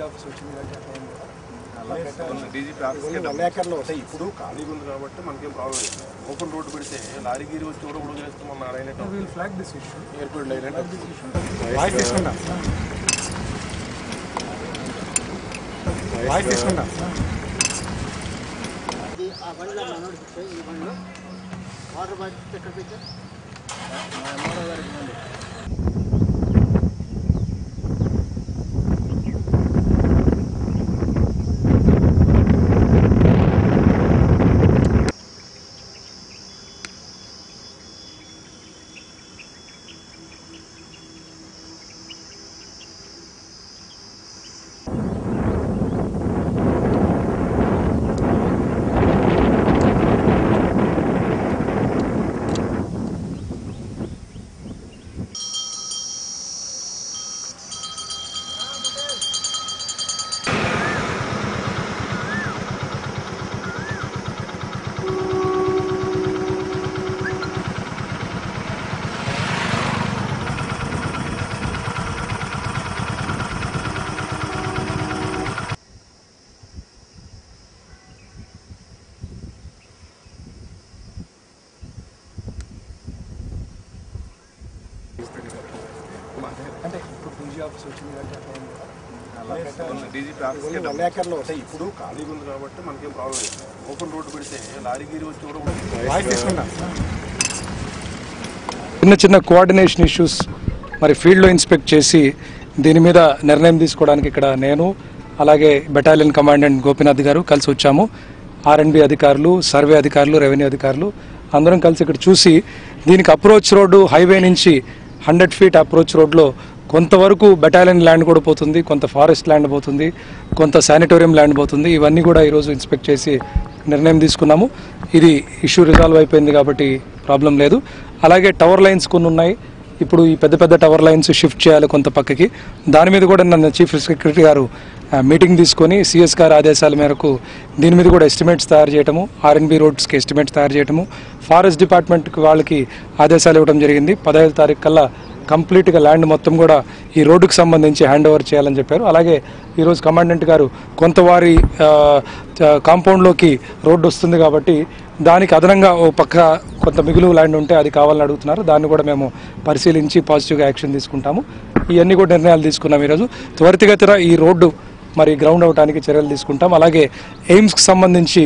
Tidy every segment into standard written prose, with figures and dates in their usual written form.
Office వచ్చింది విలేకరులు వస్తాయి. ఇప్పుడు ఖాళీగా ఉంది కాబట్టి మనకేం ప్రాబ్లం లేదు. ఓపెన్ రోడ్ పెడితే లారీ గీరి వచ్చి కూడా ఉడుగు చేస్తామన్నారు. Flag this issue airport voice తీసుకుంటాం వాయిస్ తీసుకుంటాం వాటర్ బాటిల్ ఎక్కడ పెట్టారు? అంటే ఇప్పుడు డీజీ ఆఫీస్ వచ్చింది విలేకరులు వస్తాయి. ఇప్పుడు ఖాళీగా ఉంది కాబట్టి మనకేం ప్రాబ్లం లేదు. ఓపెన్ రోడ్ పెడితే లారీ గీరి వచ్చి కూడా వాయిస్ తీసుకుంటాం చిన్న కోఆర్డినేషన్ ఇష్యూస్ మరి ఫీల్డ్లో ఇన్స్పెక్ట్ చేసి దీని మీద నిర్ణయం తీసుకోవడానికి ఇక్కడ నేను అలాగే బెటాలియన్ కమాండెంట్ గోపీనాథ్ గారు కలిసి వచ్చాము. R&B అధికారులు, సర్వే అధికారులు, రెవెన్యూ అధికారులు అందరం కలిసి ఇక్కడ చూసి దీనికి అప్రోచ్ రోడ్డు హైవే నుంచి 100 ఫీట్ అప్రోచ్ రోడ్లో కొంతవరకు బెటాలియన్ ల్యాండ్ కూడా పోతుంది, కొంత ఫారెస్ట్ ల్యాండ్ పోతుంది, కొంత శానిటోరియం ల్యాండ్ పోతుంది. ఇవన్నీ కూడా ఈరోజు ఇన్స్పెక్ట్ చేసి నిర్ణయం తీసుకున్నాము. ఇది ఇష్యూ రిజాల్వ్ అయిపోయింది కాబట్టి ప్రాబ్లం లేదు. అలాగే టవర్ లైన్స్ కొన్ని ఉన్నాయి. ఇప్పుడు ఈ పెద్ద పెద్ద టవర్ లైన్స్ షిఫ్ట్ చేయాలి కొంత పక్కకి. దాని మీద కూడా నన్ను చీఫ్ సెక్రటరీ గారు మీటింగ్ తీసుకొని CS గారి ఆదేశాల మేరకు దీని మీద కూడా ఎస్టిమేట్స్ తయారు చేయటము, R&B రోడ్స్కి ఎస్టిమేట్స్ తయారు చేయటము, ఫారెస్ట్ డిపార్ట్మెంట్కి వాళ్ళకి ఆదేశాలు ఇవ్వడం జరిగింది. 15వ తారీఖు కల్లా కంప్లీట్గా ల్యాండ్ మొత్తం కూడా ఈ రోడ్డుకు సంబంధించి హ్యాండ్ ఓవర్ చేయాలని చెప్పారు. అలాగే ఈరోజు కమాండెంట్ గారు కొంత వారి కాంపౌండ్లోకి రోడ్డు వస్తుంది కాబట్టి దానికి అదనంగా ఓ పక్క కొంత మిగులు ల్యాండ్ ఉంటే అది కావాలని అడుగుతున్నారు. దాన్ని కూడా మేము పరిశీలించి పాజిటివ్గా యాక్షన్ తీసుకుంటాము. ఇవన్నీ కూడా నిర్ణయాలు తీసుకున్నాం. ఈరోజు త్వరితగతిన ఈ రోడ్డు మరి గ్రౌండ్ అవడానికి చర్యలు తీసుకుంటాం. అలాగే ఎయిమ్స్కి సంబంధించి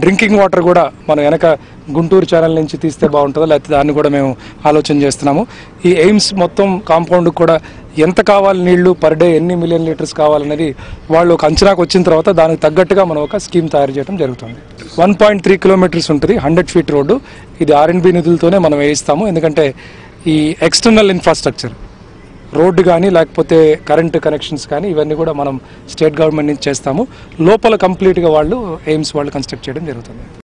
డ్రింకింగ్ వాటర్ కూడా మనం వెనక గుంటూరు ఛానల్ నుంచి తీస్తే బాగుంటుందో లేకపోతే దాన్ని కూడా మేము ఆలోచన చేస్తున్నాము. ఈ ఎయిమ్స్ మొత్తం కాంపౌండ్కి కూడా ఎంత కావాలి నీళ్లు పర్ డే ఎన్ని మిలియన్ లీటర్స్ కావాలనేది వాళ్ళు ఒక అంచనాకు వచ్చిన తర్వాత దానికి తగ్గట్టుగా మనం ఒక స్కీమ్ తయారు చేయడం జరుగుతుంది. 1.3 కిలోమీటర్స్ ఉంటుంది, 100 ఫీట్ రోడ్డు. ఇది R&B నిధులతోనే మనం వేయిస్తాము. ఎందుకంటే ఈ ఎక్స్టర్నల్ ఇన్ఫ్రాస్ట్రక్చర్ రోడ్డు కానీ లేకపోతే కరెంట్ కనెక్షన్స్ కానీ ఇవన్నీ కూడా మనం స్టేట్ గవర్నమెంట్ నుంచి చేస్తాము. లోపల కంప్లీట్గా వాళ్ళు ఎయిమ్స్ వాళ్ళు కన్స్ట్రక్ట్ చేయడం జరుగుతుంది.